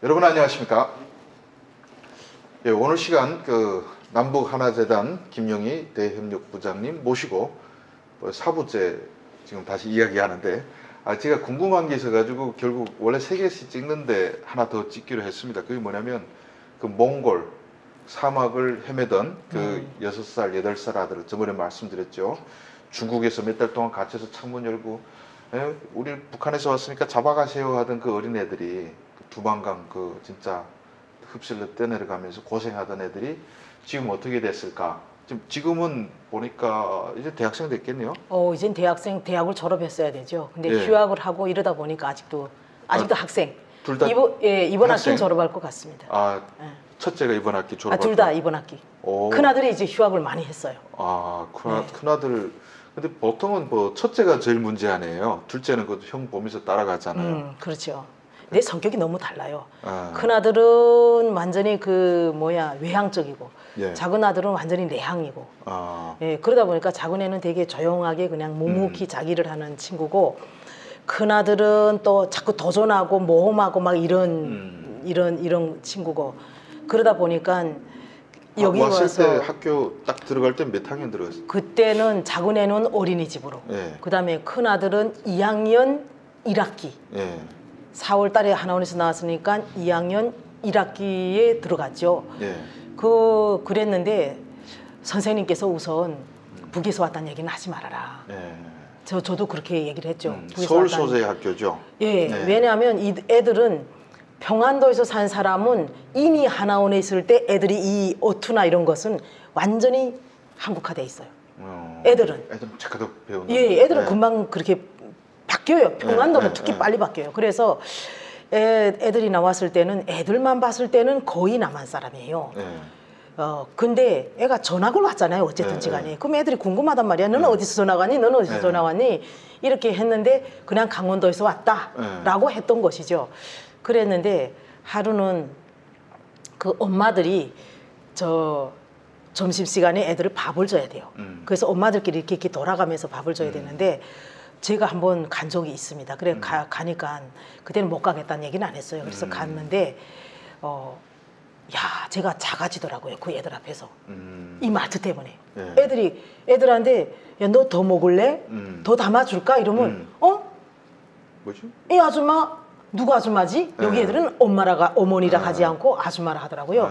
여러분 안녕하십니까? 예, 오늘 시간 남북하나재단 김영희 대협력부장님 모시고 4부째 지금 다시 이야기하는데 제가 궁금한 게 있어가지고 결국 원래 3개씩 찍는데 하나 더 찍기로 했습니다. 그게 뭐냐면 그 몽골 사막을 헤매던 그 6살, 8살 아들을 저번에 말씀드렸죠. 중국에서 몇 달 동안 갇혀서 창문 열고 우리 북한에서 왔으니까 잡아가세요 하던 그 어린애들이 두만강 진짜 흡실로 떠내려가면서 고생하던 애들이 지금 어떻게 됐을까? 지금은 보니까 이제 대학생 됐겠네요. 이젠 대학을 졸업했어야 되죠. 근데 예. 휴학을 하고 이러다 보니까 아직도 학생. 둘 다 이번 학생? 학기는 졸업할 것 같습니다. 예. 첫째가 이번 학기 졸업할 둘 다 이번 학기. 오. 큰 아들이 이제 휴학을 많이 했어요. 큰아들. 근데 보통은 첫째가 제일 문제 아니에요. 둘째는 형 보면서 따라가잖아요. 그렇죠. 내 성격이 너무 달라요. 아. 큰 아들은 완전히 외향적이고, 예. 작은 아들은 완전히 내향이고. 예, 그러다 보니까 작은 애는 되게 조용하게 그냥 묵묵히 자기를 하는 친구고, 큰 아들은 또 자꾸 도전하고 모험하고 막 이런 친구고. 그러다 보니까 여기 왔을 와서 때 학교 딱 들어갈 때 몇 학년 들어갔어요? 그때는 작은 애는 어린이집으로, 예. 그다음에 큰 아들은 2학년 1학기. 예. 4월 달에 하나원에서 나왔으니까 2학년 1학기에 들어갔죠. 예. 그랬는데 선생님께서 우선 북에서 왔다는 얘기는 하지 말아라. 예. 저도 그렇게 얘기를 했죠. 북에서 서울 왔다는. 소재 학교죠. 예, 네. 왜냐하면 이 애들은 평안도에서 산 사람은 이미 하나원에 있을 때 애들이 이 어투나 이런 것은 완전히 한국화돼 있어요. 애들은 착하게 배우는. 예, 애들은 금방 그렇게 바뀌어요. 평안도는 특히 빨리 바뀌어요. 그래서 애들이 나왔을 때는 애들만 봤을 때는 거의 남한 사람이에요. 예. 근데 애가 전학을 왔잖아요. 어쨌든지 간에. 그럼 애들이 궁금하단 말이야. 너는 어디서 전학 왔니? 너는 어디서 전학 왔니? 이렇게 했는데 그냥 강원도에서 왔다라고 했던 것이죠. 그랬는데 하루는 그 엄마들이 점심시간에 애들을 밥을 줘야 돼요. 그래서 엄마들끼리 이렇게 돌아가면서 밥을 줘야 되는데 제가 한번 간 적이 있습니다. 그래 가니까 그때는 못 가겠다는 얘기는 안 했어요. 그래서 갔는데 제가 작아지더라고요. 그 애들 앞에서. 이 마트 때문에. 예. 애들한테 야, 너 더 먹을래? 더 담아줄까? 이러면 뭐지? 이 아줌마 누구 아줌마지? 여기 애들은 어머니라 하지 않고 아줌마라 하더라고요.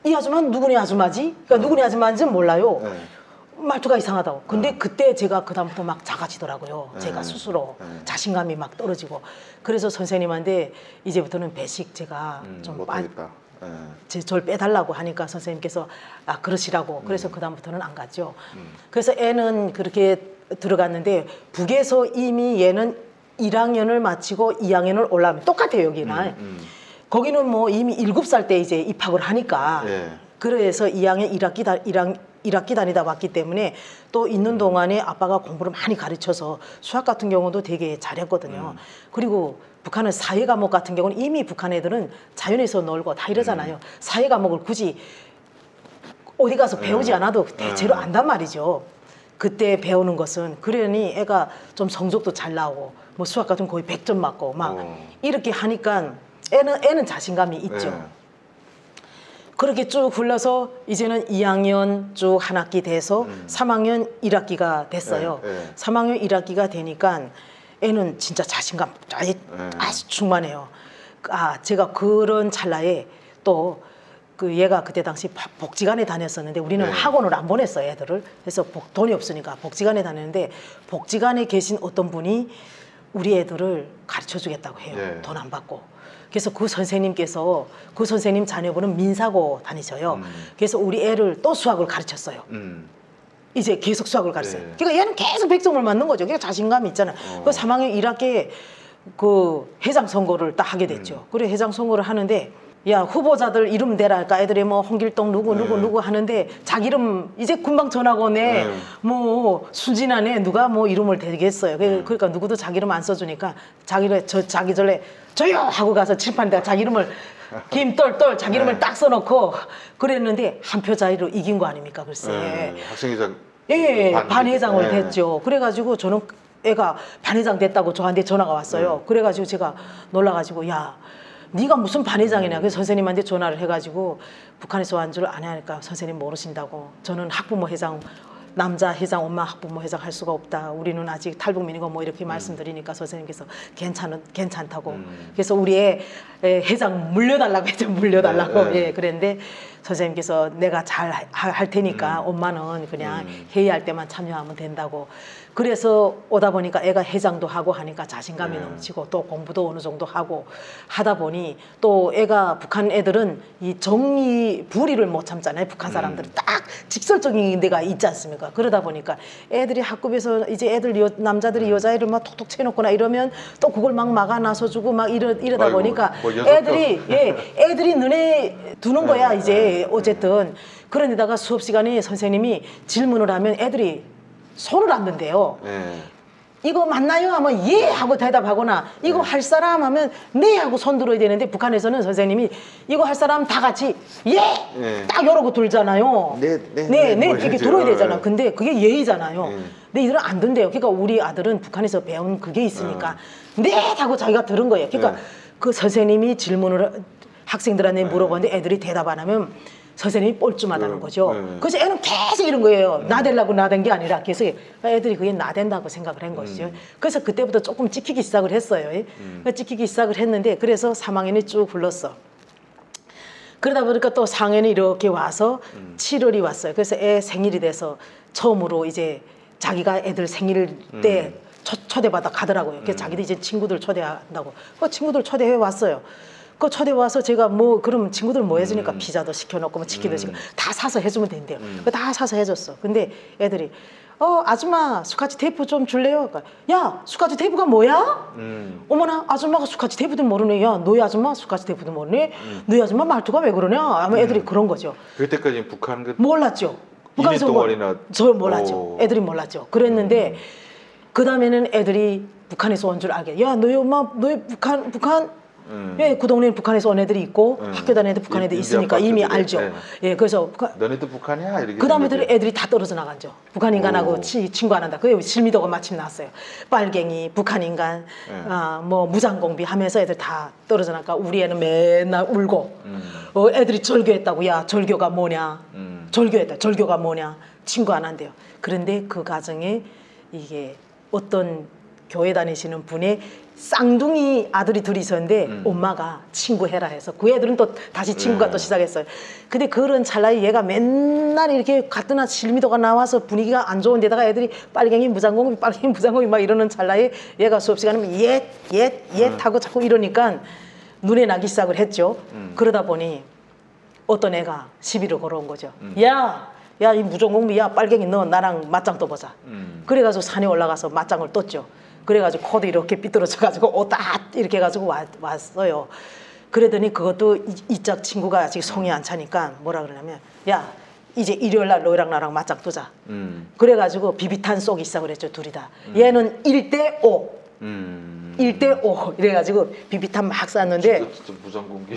이 아줌마는 누구네 아줌마지? 그러니까 누구네 아줌마인지는 몰라요. 말투가 이상하다고. 근데 그때 제가 그다음부터 막 작아지더라고요. 제가 스스로 자신감이 막 떨어지고. 그래서 선생님한테 이제부터는 배식 제가 좀 못하겠다. 저를 빼달라고 하니까 선생님께서 그러시라고. 그래서 그다음부터는 안 갔죠. 그래서 애는 그렇게 들어갔는데 북에서 이미 얘는 1학년을 마치고 2학년을 올라가면 똑같아요. 여기는. 거기는 뭐 이미 7살 때 이제 입학을 하니까. 그래서 2학년 1학기 다니다 왔기 때문에 또 있는 동안에 아빠가 공부를 많이 가르쳐서 수학 같은 경우도 되게 잘했거든요. 그리고 북한은 사회 과목 같은 경우는 이미 북한 애들은 자연에서 놀고 다 이러잖아요. 사회 과목을 굳이 어디 가서 배우지 않아도 대체로 안단 말이죠. 그때 배우는 것은. 그러니 애가 좀 성적도 잘 나오고 뭐 수학 같은 거 거의 100점 맞고 막 이렇게 하니까 애는 자신감이 있죠. 그렇게 쭉 흘러서 이제는 2학년 쭉 한 학기 돼서 3학년 1학기가 됐어요. 3학년 1학기가 되니까 애는 진짜 자신감 아주 충만해요. 제가 그런 찰나에 또 얘가 그때 당시 복지관에 다녔었는데 우리는 학원을 안 보냈어요, 애들을. 그래서 돈이 없으니까 복지관에 다녔는데 복지관에 계신 어떤 분이 우리 애들을 가르쳐 주겠다고 해요. 돈 안 받고. 그래서 그 선생님께서 그 선생님 자녀분은 민사고 다니셔요. 그래서 우리 애를 또 수학을 가르쳤어요. 이제 계속 수학을 가르쳐요. 그러니까 얘는 계속 100점을 맞는 거죠. 그러니까 자신감이 있잖아요. 그 3학년 1학기에 그 회장 선거를 딱 하게 됐죠. 그래 회장 선거를 하는데 야 후보자들 이름 대랄까 애들이 뭐 홍길동 누구 하는데 자기 이름 이제 금방 전학 오네 뭐 순진하네 누가 뭐 이름을 대겠어요. 그러니까 누구도 자기 이름 안 써주니까 자기 전에 저요 하고 가서 칠판에다가 자기 이름을 김떨떨 자기 이름을 딱 써놓고 그랬는데 한 표 차이로 이긴 거 아닙니까 글쎄. 학생회장 반회장을 됐죠. 그래가지고 저는 애가 반회장 됐다고 저한테 전화가 왔어요. 그래가지고 제가 놀라가지고 야 네가 무슨 반회장이냐. 그래서 선생님한테 전화를 해가지고 북한에서 완 줄 아냐니까 선생님 모르신다고. 저는 학부모 회장, 남자 회장, 엄마 학부모 회장 할 수가 없다. 우리는 아직 탈북민이고 뭐 이렇게 말씀드리니까 선생님께서 괜찮다고. 그래서 우리 애 회장 물려달라고 했죠. 물려달라고. 네. 예, 그랬는데 선생님께서 내가 잘 할 테니까 엄마는 그냥 회의할 때만 참여하면 된다고. 그래서 오다 보니까 애가 회장도 하고 하니까 자신감이 넘치고 또 공부도 어느 정도 하고 하다 보니 또 애가 북한 애들은 이 정의 불의를 못 참잖아요. 북한 사람들은 딱 직설적인 데가 있지 않습니까? 그러다 보니까 애들이 학급에서 이제 남자들이 여자애를 막 톡톡 쳐놓거나 이러면 또 그걸 막 막아 나서주고 막 이러다 아이고, 보니까 뭐 애들이 눈에 두는 거야 이제 어쨌든. 그런데다가 수업 시간에 선생님이 질문을 하면 애들이 손을 안 든대요. 네. 이거 맞나요? 하면 예 하고 대답하거나 이거 할 사람 하면 네 하고 손 들어야 되는데 북한에서는 선생님이 이거 할 사람 다 같이 네. 딱 이러고 들잖아요. 네, 뭐 이렇게 이러죠. 들어야 되잖아. 근데 그게 예의잖아요. 네. 근데 이들은 안 든대요. 그러니까 우리 아들은 북한에서 배운 그게 있으니까 네 하고 자기가 들은 거예요. 그러니까 그 선생님이 질문을 학생들한테 물어보는데 애들이 대답 안 하면 선생님이 뻘쭘하다는 거죠. 그래서 애는 계속 이런 거예요. 나대려고 나댄 게 아니라 계속 애들이 그게 나댄다고 생각을 한 것이죠. 그래서 그때부터 조금 찍히기 시작을 했어요. 찍히기 시작을 했는데 그래서 3학년이 쭉 흘렀어. 그러다 보니까 또 4학년이 이렇게 와서 7월이 왔어요. 그래서 애 생일이 돼서 처음으로 이제 자기가 애들 생일 때 초대받아 가더라고요. 그래서 자기도 이제 친구들 초대한다고. 그 친구들 초대해 왔어요. 그 초대 와서 제가 뭐 그럼 친구들 뭐 해주니까 피자도 시켜놓고 뭐 치킨도 시켜 다 사서 해주면 된대요. 다 사서 해줬어. 근데 애들이 아줌마 스카치 테이프 좀 줄래요? 그러니까, 야 스카치 테이프가 뭐야? 어머나 아줌마가 스카치 테이프도 모르네. 야 너희 아줌마 스카치 테이프도 모르네. 너희 아줌마 말투가 왜 그러냐? 아마 애들이 그런 거죠. 그때까지 북한 몰랐죠. 북한에서 동안이나 저 몰랐죠. 애들이 몰랐죠. 그랬는데 그 다음에는 애들이 북한에서 온 줄 알게. 야 너희 엄마 너희 북한 예, 그 동네는 북한에서 온 애들이 있고 학교 다니는 애들 북한 애들 있으니까 이미 알죠. 예, 그래서 너네도 북한이야 이렇게. 그 다음에 애들이 다 떨어져 나간죠. 북한 인간하고 친구 안 한다. 그게 실미도가 마침 나왔어요. 빨갱이, 북한 인간, 뭐 무장공비 하면서 애들 다 떨어져 나가. 우리 애는 맨날 울고, 애들이 절교했다고. 야 절교가 뭐냐? 절교했다. 절교가 뭐냐? 친구 안 한대요. 그런데 그 과정에 이게 어떤 교회 다니시는 분의 쌍둥이 아들이 둘이 있었는데 엄마가 친구 해라 해서 그 애들은 또 다시 친구가 또 시작했어요. 근데 그런 찰나에 얘가 맨날 이렇게 가뜩나 실미도가 나와서 분위기가 안 좋은 데다가 애들이 빨갱이 무장공비 막 이러는 찰나에 얘가 수업 시간이면 옛 하고 자꾸 이러니까 눈에 나기 시작을 했죠. 그러다 보니 어떤 애가 시비를 걸어온 거죠. 야 이 무전공비 야 빨갱이 너 나랑 맞짱 떠보자. 그래가지고 산에 올라가서 맞짱을 떴죠. 그래가지고 코도 이렇게 삐뚤어져가지고 오다 이렇게 해가지고 왔어요. 그러더니 그것도 이짝 친구가 아직 성이 안 차니까 뭐라 그러냐면 야 이제 일요일날 너희랑 나랑 맞짱 뜨자. 그래가지고 비비탄 쏘기 시작을 했죠. 둘이 다. 얘는 1대5 1대5 이래가지고 비비탄 막 쐈는데 진짜 무장공기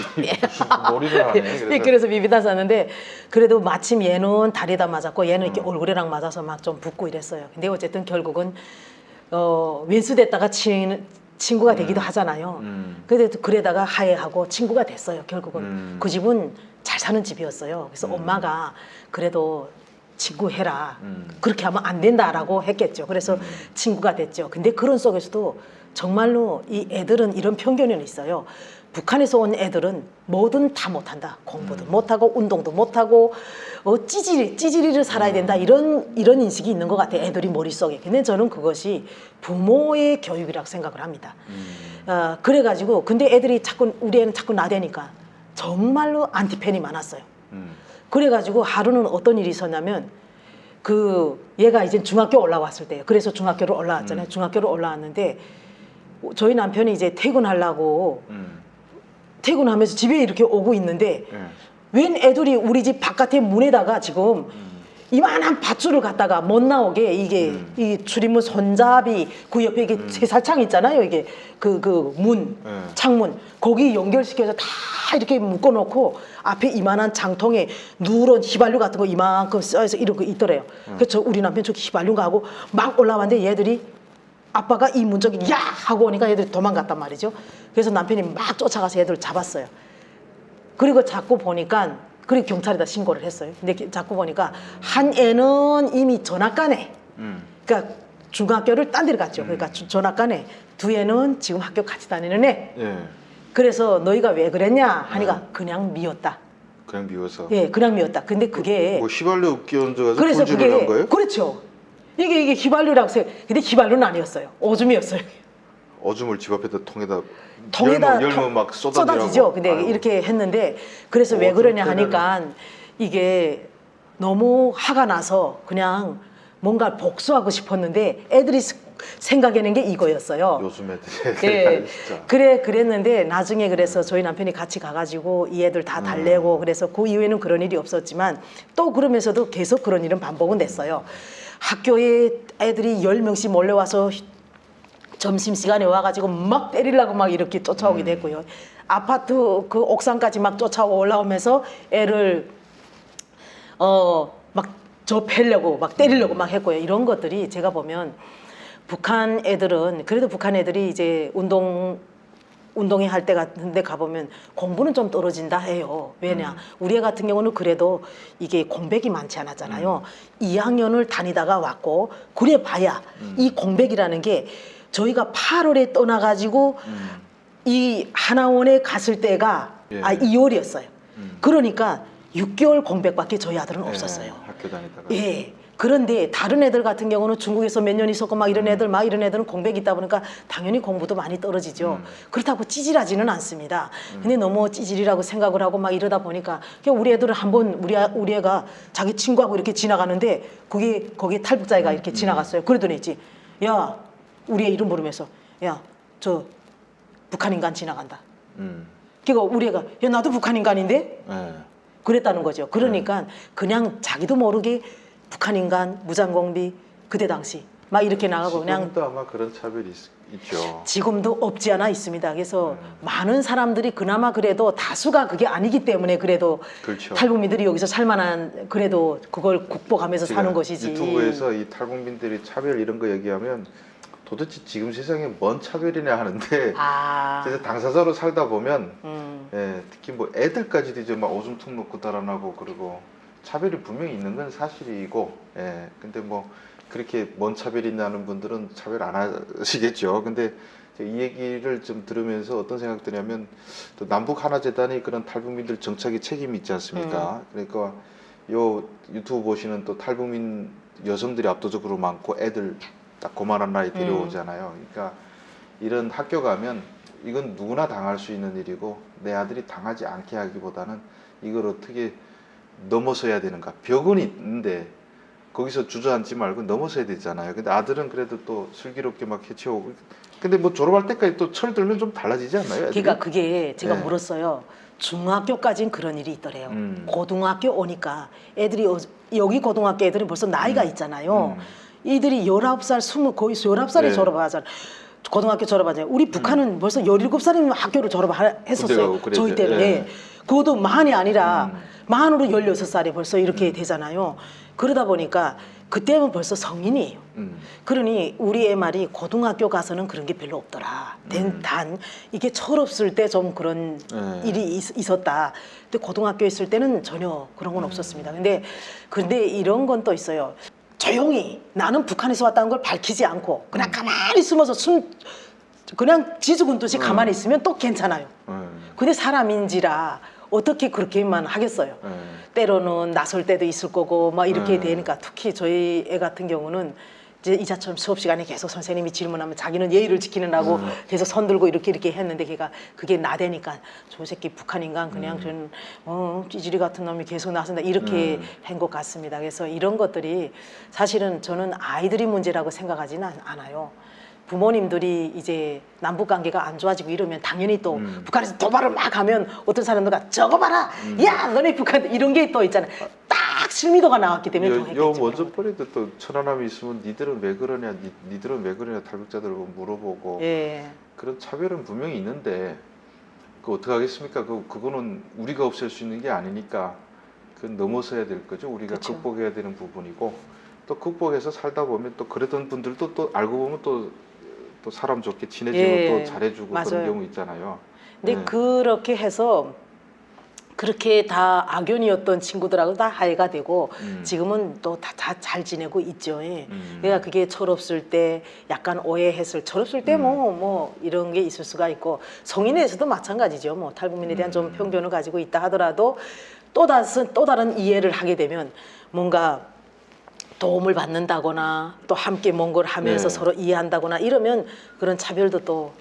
머리를 하네. 그래서 비비탄 쐈는데 그래도 마침 얘는 다리에다 맞았고 얘는 이렇게 얼굴이랑 맞아서 막 좀 붓고 이랬어요. 근데 어쨌든 결국은 왼수됐다가 친구가 되기도 하잖아요. 그래다가 화해하고 친구가 됐어요. 결국은 그 집은 잘 사는 집이었어요. 그래서 엄마가 그래도 친구 해라. 그렇게 하면 안 된다라고 했겠죠. 그래서 친구가 됐죠. 근데 그런 속에서도 정말로 이 애들은 이런 편견이 있어요. 북한에서 온 애들은 뭐든 다 못한다. 공부도 못하고 운동도 못하고 찌질이를 살아야 된다. 이런 인식이 있는 것 같아요. 애들이 머릿속에. 근데 저는 그것이 부모의 교육이라고 생각을 합니다. 그래가지고 근데 애들이 우리 애는 자꾸 나대니까 정말로 안티팬이 많았어요. 그래가지고 하루는 어떤 일이 있었냐면 얘가 이제 중학교 올라왔을 때예요. 그래서 중학교를 올라왔잖아요. 중학교를 올라왔는데 저희 남편이 이제 퇴근하려고 퇴근하면서 집에 이렇게 오고 있는데 웬 애들이 우리 집 바깥에 문에다가 지금 이만한 밧줄을 갖다가 못 나오게 이 출입문 손잡이 그 옆에 이게 세살창 있잖아요. 이게 그 문 창문 거기 연결시켜서 다 이렇게 묶어놓고 앞에 이만한 장통에 누런 휘발유 같은 거 이만큼 써서 이렇게 있더래요. 그래서 우리 남편 저기 휘발유가 하고 막 올라왔는데 얘들이 아빠가 이 문짝이 야 하고 오니까 애들이 도망갔단 말이죠. 그래서 남편이 막 쫓아가서 애들 잡았어요. 그리고 자꾸 보니까 그리고 경찰에다 신고를 했어요. 근데 자꾸 보니까 한 애는 이미 전학가네. 그러니까 중학교를 딴 데를 갔죠. 그러니까 전학가네. 두 애는 지금 학교 같이 다니는 애. 예. 그래서 너희가 왜 그랬냐 하니까 그냥 미웠다. 그냥 미워서. 예, 그냥 미웠다. 근데 그게 뭐 휘발유 끼얹어가지고 그래서 불질을 한 거예요? 그렇죠. 이게 휘발유라고 해서 근데 휘발유는 아니었어요. 오줌이었어요. 오줌을 집 앞에다 통에다 통에다 열면 막 쏟아지죠. 근데 아유. 이렇게 했는데 그래서 왜 그러냐 하니까 이게 너무 화가 나서 그냥 뭔가 복수하고 싶었는데 애들이 생각하는 게 이거였어요. 요즘 애들이 예, 진짜. 그랬는데 나중에 그래서 저희 남편이 같이 가가지고 이 애들 다 달래고 그래서 그 이후에는 그런 일이 없었지만 또 그러면서도 계속 그런 일은 반복은 됐어요. 학교에 애들이 10명씩 몰려와서 점심시간에 와가지고 막 때리려고 막 이렇게 쫓아오게 됐고요. 아파트 그 옥상까지 막 쫓아오고 올라오면서 애를 막 저 패려고 막 때리려고 막 했고요. 이런 것들이 제가 보면 북한 애들은 그래도 북한 애들이 이제 운동회 할 때 같은데 가보면 공부는 좀 떨어진다 해요. 왜냐? 우리 애 같은 경우는 그래도 이게 공백이 많지 않았잖아요. 2학년을 다니다가 왔고 그래 봐야 이 공백이라는 게 저희가 8월에 떠나가지고 이 하나원에 갔을 때가 예. 2월이었어요. 그러니까 6개월 공백밖에 저희 아들은 없었어요. 학교 다니다가. 예. 그런데 다른 애들 같은 경우는 중국에서 몇 년 있었고 막 이런 애들 막 이런 애들은 공백이 있다 보니까 당연히 공부도 많이 떨어지죠. 그렇다고 찌질하지는 않습니다. 근데 너무 찌질이라고 생각을 하고 막 이러다 보니까 그냥 우리 애들은 한번 우리 애가 자기 친구하고 이렇게 지나가는데 거기 탈북자애가 이렇게 지나갔어요. 그러더니 있지. 야, 우리 애 이름 부르면서 야, 저 북한 인간 지나간다. 그러니까 우리 애가 야, 나도 북한 인간인데? 예. 그랬다는 거죠. 그러니까 그냥 자기도 모르게 북한 인간, 무장공비 그때 당시 막 이렇게 나가고 그냥 지금도 아마 그런 차별이 있죠. 지금도 없지 않아 있습니다. 그래서 많은 사람들이 그나마 그래도 다수가 그게 아니기 때문에 그래도 그렇죠. 탈북민들이 여기서 살만한 그래도 그걸 극복하면서 사는 것이지. 유튜브에서 이 탈북민들이 차별 이런 거 얘기하면 도대체 지금 세상에 뭔 차별이냐 하는데 그래서 당사자로 살다 보면 예, 특히 뭐 애들까지도 이제 막 오줌통 놓고 달아나고 그러고 차별이 분명히 있는 건 사실이고 예, 근데 뭐 그렇게 뭔 차별이 있냐는 분들은 차별 안 하시겠죠. 근데 이 얘기를 좀 들으면서 어떤 생각 드냐면 또 남북 하나 재단이 그런 탈북민들 정착에 책임이 있지 않습니까? 그러니까 요 유튜브 보시는 또 탈북민 여성들이 압도적으로 많고 애들 딱 고만한 나이 데려오잖아요. 그러니까 이런 학교 가면 이건 누구나 당할 수 있는 일이고 내 아들이 당하지 않게 하기보다는 이걸 어떻게 넘어서야 되는가. 벽은 있는데 거기서 주저앉지 말고 넘어서야 되잖아요. 근데 아들은 그래도 또 슬기롭게 막 해치우고. 근데 뭐 졸업할 때까지 또 철들면 좀 달라지지 않나요? 애들이? 그러니까 그게 제가 네. 물었어요. 중학교까지는 그런 일이 있더래요. 고등학교 오니까 애들이 여기 고등학교 애들은 벌써 나이가 있잖아요. 이들이 19살, 20, 거의 19살에 네. 졸업하잖아요. 고등학교 졸업하잖아요. 우리 북한은 벌써 17살이면 학교를 졸업했었어요. 군대가 저희 때는. 예. 예. 그것도 만이 아니라 만으로 16살에 벌써 이렇게 되잖아요. 그러다 보니까 그때는 벌써 성인이에요. 그러니 우리 애 말이 고등학교 가서는 그런 게 별로 없더라. 단 이게 철없을 때 좀 그런 일이 있었다. 근데 고등학교 있을 때는 전혀 그런 건 없었습니다. 근데 이런 건 또 있어요. 조용히 나는 북한에서 왔다는 걸 밝히지 않고 그냥 가만히 숨어서 그냥 지죽은 듯이 가만히 있으면 또 괜찮아요. 근데 사람인지라 어떻게 그렇게만 하겠어요. 때로는 나설 때도 있을 거고 막 이렇게 되니까 특히 저희 애 같은 경우는 이제 이자처럼 수업 시간에 계속 선생님이 질문하면 자기는 예의를 지키느라고 계속 손 들고 이렇게 했는데 걔가 그게 나대니까 저 새끼 북한 인간 그냥 전 찌질이 같은 놈이 계속 나선다 이렇게 한 것 같습니다. 그래서 이런 것들이 사실은 저는 아이들이 문제라고 생각하지는 않아요. 부모님들이 이제 남북 관계가 안 좋아지고 이러면 당연히 또 북한에서 도발을 막 하면 어떤 사람들가 저거 봐라 야 너네 북한 이런 게 또 있잖아요. 딱 실미도가 나왔기 때문에 더 했겠죠. 요 원조벌에도 또 천안함이 있으면 니들은 왜 그러냐 니들은 왜 그러냐 탈북자들 물어보고 예. 그런 차별은 분명히 있는데 그 어떻게 하겠습니까? 그거는 우리가 없앨 수 있는 게 아니니까 그 넘어서야 될 거죠. 우리가 그쵸. 극복해야 되는 부분이고 또 극복해서 살다 보면 또 그랬던 분들도 또 알고 보면 또 또 사람 좋게 친해지면 예, 또 잘해주고 그런 맞아요. 경우 있잖아요. 근데 예. 그렇게 해서 그렇게 다 악연이었던 친구들하고 다 화해가 되고 지금은 또 다 잘 지내고 있죠. 예. 그러니까 그게 철없을 때 약간 오해했을 철없을 때 뭐 이런 게 있을 수가 있고 성인에서도 마찬가지죠. 뭐 탈북민에 대한 좀 편견을 가지고 있다 하더라도 또 다른 이해를 하게 되면 뭔가 도움을 받는다거나 또 함께 뭔가를 하면서 네. 서로 이해한다거나 이러면 그런 차별도 또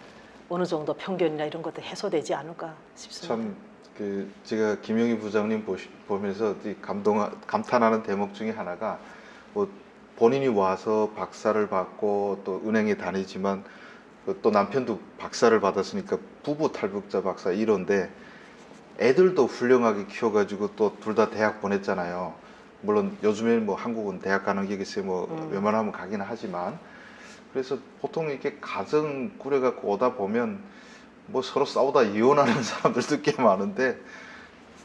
어느 정도 편견이나 이런 것도 해소되지 않을까 싶습니다. 참 그 제가 김영희 부장님 보면서 감탄하는 대목 중에 하나가 뭐 본인이 와서 박사를 받고 또 은행에 다니지만 또 남편도 박사를 받았으니까 부부 탈북자 박사 이런데 애들도 훌륭하게 키워가지고 또 둘 다 대학 보냈잖아요. 물론 요즘에는 뭐 한국은 대학 가는 게 글쎄 뭐 웬만하면 가긴 하지만 그래서 보통 이렇게 가정 꾸려갖고 오다 보면 뭐 서로 싸우다 이혼하는 사람들도 꽤 많은데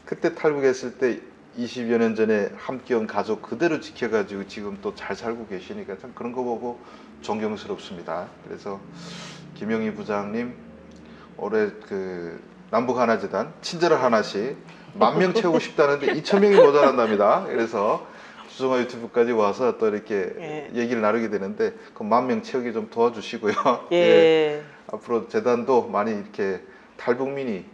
그때 탈북했을 때 20여 년 전에 함께 온 가족 그대로 지켜가지고 지금 또 잘 살고 계시니까 참 그런 거 보고 존경스럽습니다. 그래서 김영희 부장님 올해 그 남북하나재단 친절을 하나씩 10,000명 채우고 싶다는데 2,000명이 모자란답니다. 그래서 주성아 유튜브까지 와서 또 이렇게 예. 얘기를 나누게 되는데 그 10,000명 채우기 좀 도와주시고요. 예. 앞으로 재단도 많이 이렇게 탈북민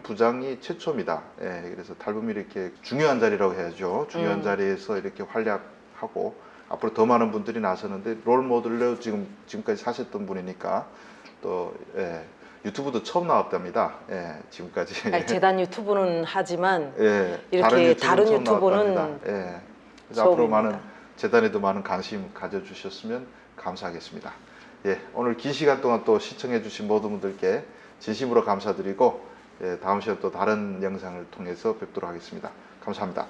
부장이 최초입니다. 예, 그래서 탈북민이 이렇게 중요한 자리라고 해야죠. 중요한 자리에서 이렇게 활약하고 앞으로 더 많은 분들이 나서는데 롤 모델로 지금까지 사셨던 분이니까 또 예, 유튜브도 처음 나왔답니다. 예, 지금까지. 아니, 재단 유튜브는 하지만 예, 이렇게 다른 처음 유튜브는 나왔답니다. 예, 그래서 앞으로 처음입니다. 많은 재단에도 많은 관심 가져주셨으면 감사하겠습니다. 예, 오늘 긴 시간 동안 또 시청해주신 모든 분들께 진심으로 감사드리고 예, 다음 시간 또 다른 영상을 통해서 뵙도록 하겠습니다. 감사합니다.